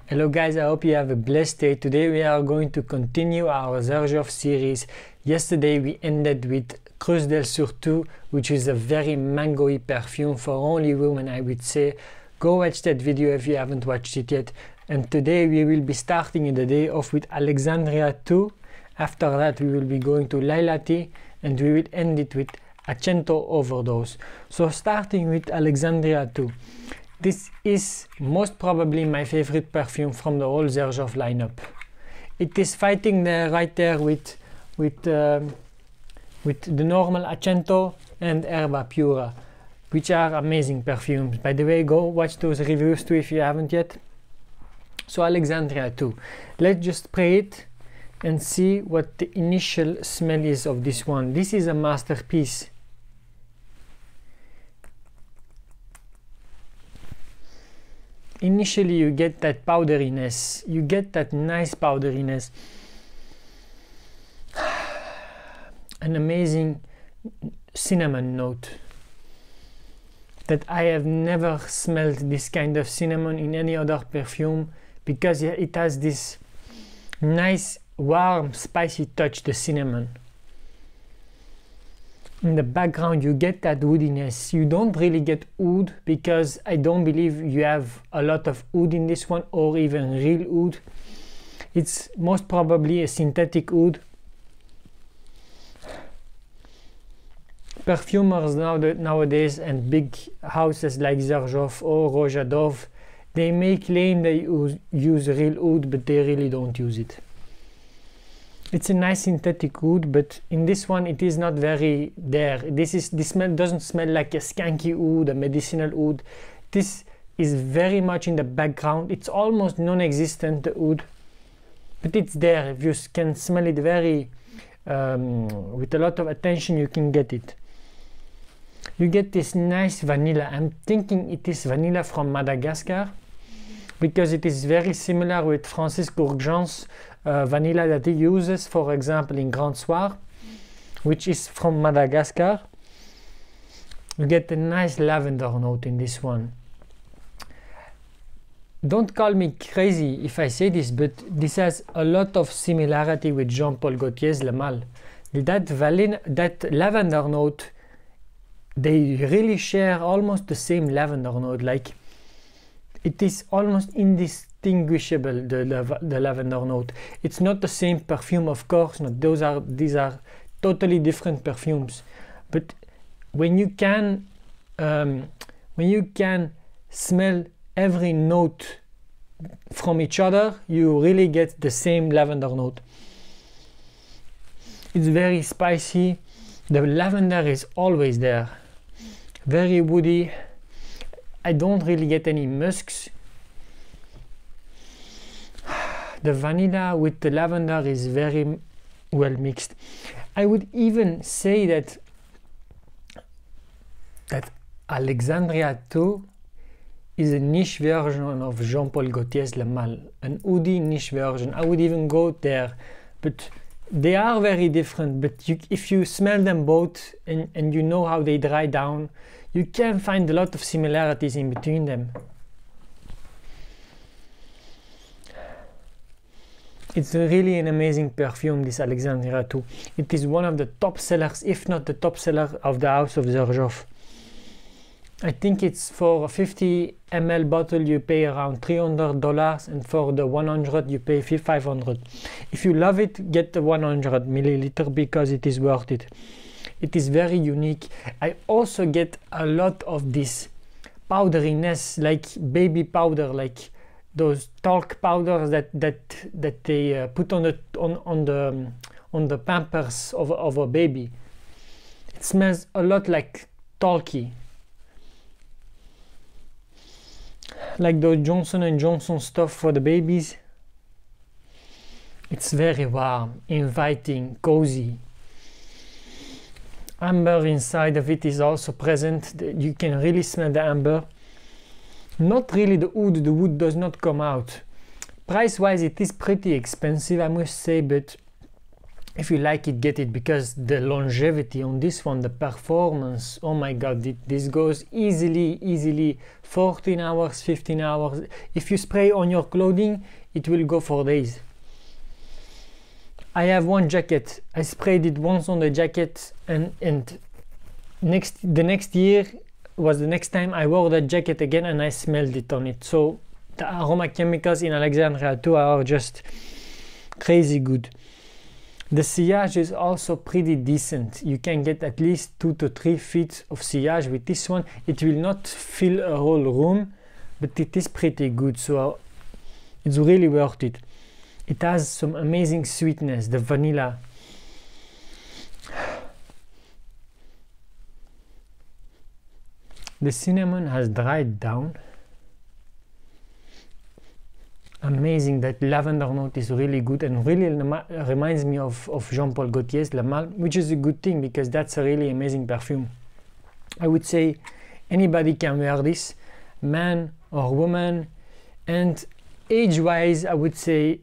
Hello guys, I hope you have a blessed day. Today we are going to continue our Xerjoff series. Yesterday we ended with Creuse del Surtout, which is a very mango-y perfume for only women, I would say. Go watch that video if you haven't watched it yet. And today we will be starting the day off with Alexandria 2. After that we will be going to Lailati and we will end it with Accento Overdose. So starting with Alexandria 2. This is most probably my favorite perfume from the whole Xerjoff lineup. It is fighting there, right there with the normal Accento and Erba Pura, which are amazing perfumes. By the way, go watch those reviews too if you haven't yet. So Alexandria 2. Let's just spray it and see what the initial smell is of this one. This is a masterpiece. Initially you get that powderiness, you get that nice powderiness, an amazing cinnamon note that I have never smelled this kind of cinnamon in any other perfume, because it has this nice warm spicy touch, the cinnamon. In the background you get that woodiness. You don't really get oud, because I don't believe you have a lot of oud in this one, or even real oud. It's most probably a synthetic oud. Perfumers nowadays and big houses like Xerjoff or Roja Dove, they may claim they use real oud, but they really don't use it. It's a nice synthetic oud, but in this one it is not very there. This smell doesn't smell like a skanky oud, a medicinal oud. This is very much in the background. It's almost non-existent, the oud, but it's there. If you can smell it very with a lot of attention, you can get it. You get this nice vanilla. I'm thinking it is vanilla from Madagascar, because it is very similar with Francis Kurkdjian's vanilla that he uses, for example, in Grand Soir, which is from Madagascar. You get a nice lavender note in this one. Don't call me crazy if I say this, but this has a lot of similarity with Jean Paul Gaultier's Le Male. That lavender note, they really share almost the same lavender note. Like, it is almost indistinguishable, the lavender note. It's not the same perfume, of course not. These are totally different perfumes. But when you can smell every note from each other, you really get the same lavender note. It's very spicy. The lavender is always there. Very woody. I don't really get any musks. The vanilla with the lavender is very well mixed. I would even say that Alexandria 2 is a niche version of Jean Paul Gaultier's Le Male, an oudy niche version. I would even go there, but they are very different. But if you smell them both and you know how they dry down, you can find a lot of similarities in between them. It's really an amazing perfume, this Alexandria 2. It is one of the top sellers, if not the top seller of the house of Xerjoff. I think it's for a 50 ml bottle you pay around $300, and for the 100 you pay $500. If you love it, get the 100 milliliter, because it is worth it. It is very unique. I also get a lot of this powderiness, like baby powder, like those talc powders that they put on the pampers of a baby. It smells a lot like talky, like those Johnson & Johnson stuff for the babies. It's very warm, inviting, cozy. Amber inside of it is also present. You can really smell the amber. Not really the wood does not come out. Price wise it is pretty expensive, I must say, but if you like it, get it, because the longevity on this one, the performance, oh my god, this goes easily 14 hours, 15 hours. If you spray on your clothing, it will go for days. I have one jacket, I sprayed it once on the jacket, and the next year was the next time I wore that jacket again, and I smelled it on it. So the aroma chemicals in Alexandria 2 are just crazy good. The sillage is also pretty decent. You can get at least 2 to 3 feet of sillage with this one. It will not fill a whole room, but it is pretty good, so it's really worth it. It has some amazing sweetness, the vanilla. The cinnamon has dried down. Amazing, that lavender note is really good and really reminds me of Jean-Paul Gaultier's La Malle, which is a good thing because that's a really amazing perfume. I would say anybody can wear this, man or woman, and age-wise I would say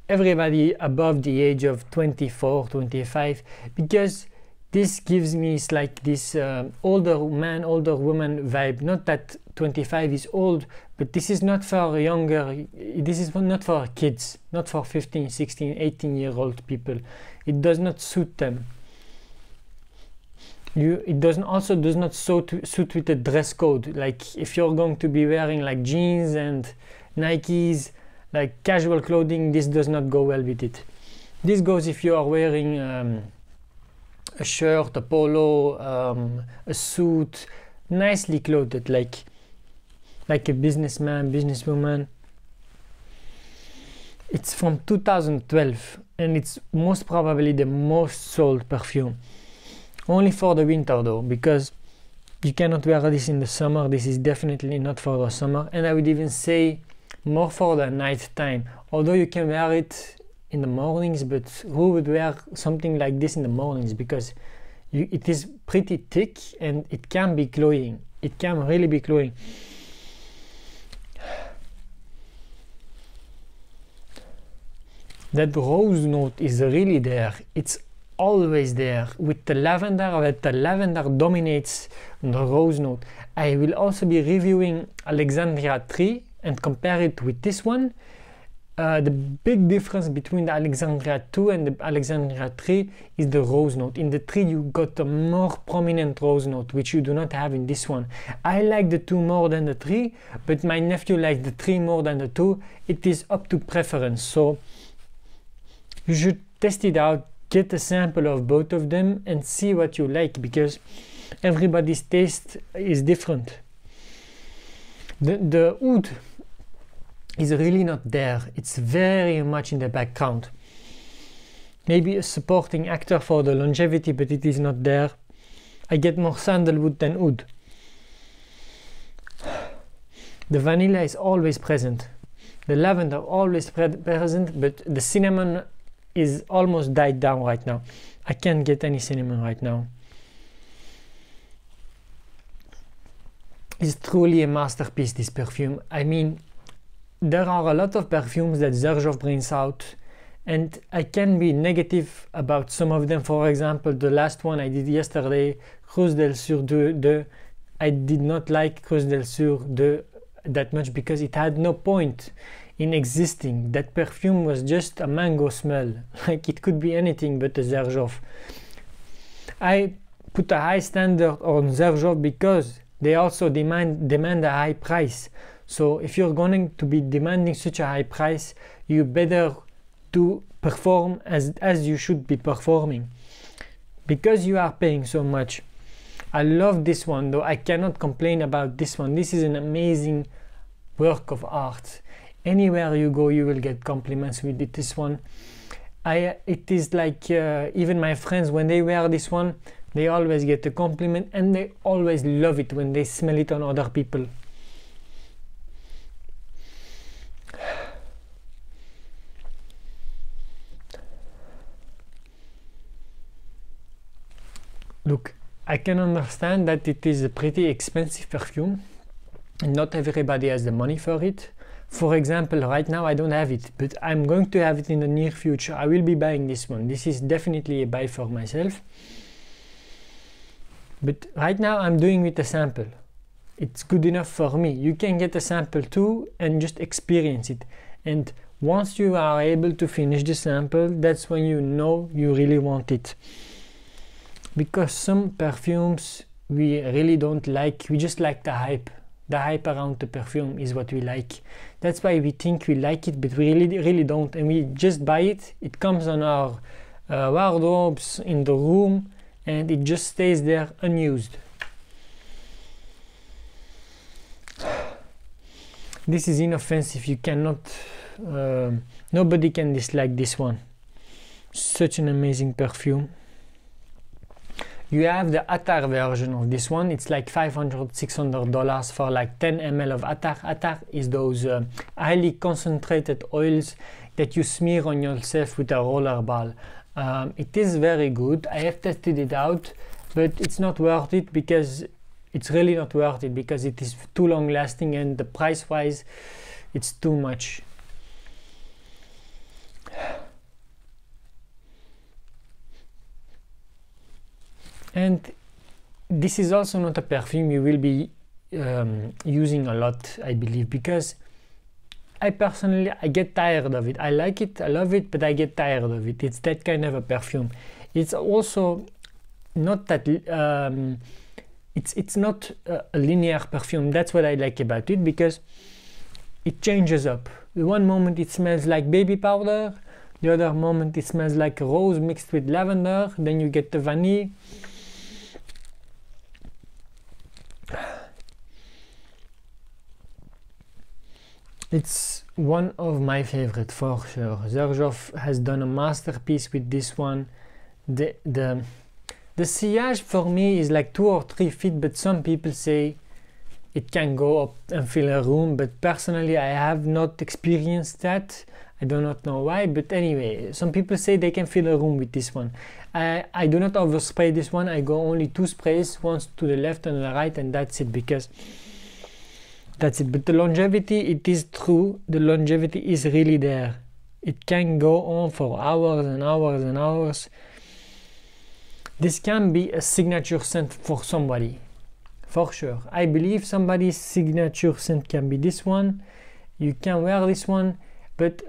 everybody above the age of 24, 25, because this gives me like this older man, older woman vibe. Not that 25 is old, but this is not for younger, this is not for kids, not for 15, 16, 18-year-old people. It does not suit them. It does not suit with the dress code. Like if you're going to be wearing like jeans and Nikes, like casual clothing, this does not go well with it. This goes if you are wearing a shirt, a polo, a suit, nicely clothed, like a businessman, businesswoman. It's from 2012 and it's most probably the most sold perfume. Only for the winter though, because you cannot wear this in the summer. This is definitely not for the summer, and I would even say more for the night time. Although you can wear it in the mornings, but who would wear something like this in the mornings? Because it is pretty thick and it can be cloying. It can really be cloying. That rose note is really there. It's always there with the lavender, that the lavender dominates the rose note. I will also be reviewing Alexandria 3 and compare it with this one. The big difference between the Alexandria 2 and the Alexandria 3 is the rose note. In the 3 you got a more prominent rose note, which you do not have in this one. I like the 2 more than the 3, but my nephew likes the 3 more than the 2. It is up to preference, so you should test it out, get a sample of both of them and see what you like, because everybody's taste is different. The oud is really not there. It's very much in the background. Maybe a supporting actor for the longevity, but it is not there. I get more sandalwood than oud. The vanilla is always present. The lavender always present, but the cinnamon is almost died down right now. I can't get any cinnamon right now. It's truly a masterpiece, this perfume. I mean, there are a lot of perfumes that Xerjoff brings out, and I can be negative about some of them. For example, the last one I did yesterday, Cruz del Sur 2, I did not like Cruz del Sur 2 that much because it had no point in existing. That perfume was just a mango smell. Like it could be anything but a Xerjoff. I put a high standard on Xerjoff because they also demand a high price. So if you're going to be demanding such a high price, you better to perform as you should be performing, because you are paying so much. I love this one though. I cannot complain about this one. This is an amazing work of art. Anywhere you go you will get compliments with it. This one, it is like even my friends, when they wear this one, they always get a compliment, and they always love it when they smell it on other people. Look, I can understand that it is a pretty expensive perfume, Not everybody has the money for it. For example, right now I don't have it, but I'm going to have it in the near future. I will be buying this one. This is definitely a buy for myself. But right now I'm doing with a sample. It's good enough for me. You can get a sample too and just experience it. And once you are able to finish the sample, that's when you know you really want it. Because some perfumes we really don't like, we just like the hype. The hype around the perfume is what we like. That's why we think we like it, but we really don't, and we just buy it. It comes on our wardrobes in the room, and it just stays there unused. This is inoffensive. You cannot, nobody can dislike this one. Such an amazing perfume. You have the Attar version of this one. It's like $500–600 for like 10 ml of Attar. Attar is those highly concentrated oils that you smear on yourself with a roller ball. It is very good. I have tested it out, but it's not worth it because it's really not worth it because it is too long lasting, and the price wise it's too much. And this is also not a perfume you will be using a lot, I believe, because I personally get tired of it. I like it, I love it, but I get tired of it. It's that kind of a perfume. It's also not that it's not a linear perfume. That's what I like about it, because it changes up. The one moment it smells like baby powder, the other moment it smells like rose mixed with lavender, then you get the vanilla. It's one of my favorite for sure. Xerjoff has done a masterpiece with this one. The sillage for me is like 2 or 3 feet, but some people say it can go up and fill a room, but personally I have not experienced that. I do not know why, but anyway, some people say they can fill a room with this one. I do not overspray this one. I go only 2 sprays, once to the left and the right, and that's it, because that's it. But the longevity, it is true, the longevity is really there. It can go on for hours and hours and hours. This can be a signature scent for somebody, for sure. I believe somebody's signature scent can be this one. You can wear this one, but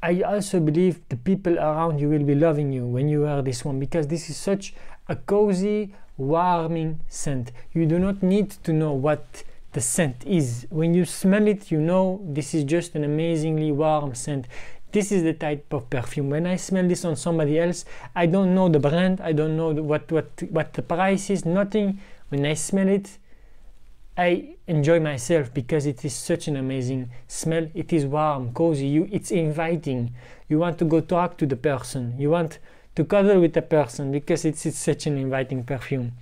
I also believe the people around you will be loving you when you wear this one, because this is such a cozy, warming scent. You do not need to know what the scent is. When you smell it, you know this is just an amazingly warm scent. This is the type of perfume. When I smell this on somebody else, I don't know the brand, I don't know what the price is, nothing. When I smell it, I enjoy myself because it is such an amazing smell. It is warm, cozy, it's inviting. You want to go talk to the person, you want to cuddle with the person because it's such an inviting perfume.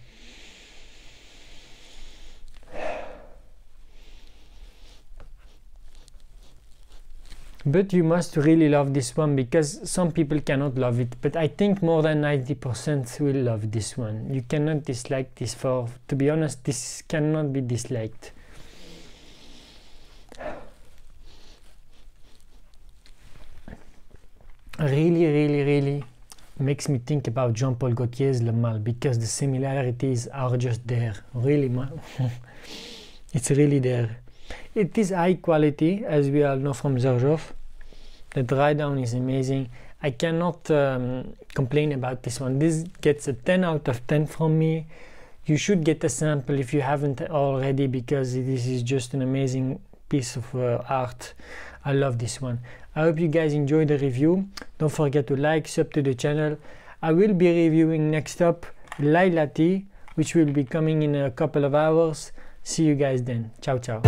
But you must really love this one, because some people cannot love it, but I think more than 90% will love this one. You cannot dislike this. To be honest, this cannot be disliked. Really makes me think about Jean Paul Gaultier's Le Male, because the similarities are just there. Really, it's really there. It is high quality, as we all know from Xerjoff. The dry down is amazing. I cannot complain about this one. This gets a 10 out of 10 from me. You should get a sample if you haven't already, because this is just an amazing piece of art. I love this one. I hope you guys enjoyed the review. Don't forget to like, sub to the channel. I will be reviewing next up Laila Tea, which will be coming in a couple of hours. See you guys then. Ciao, ciao.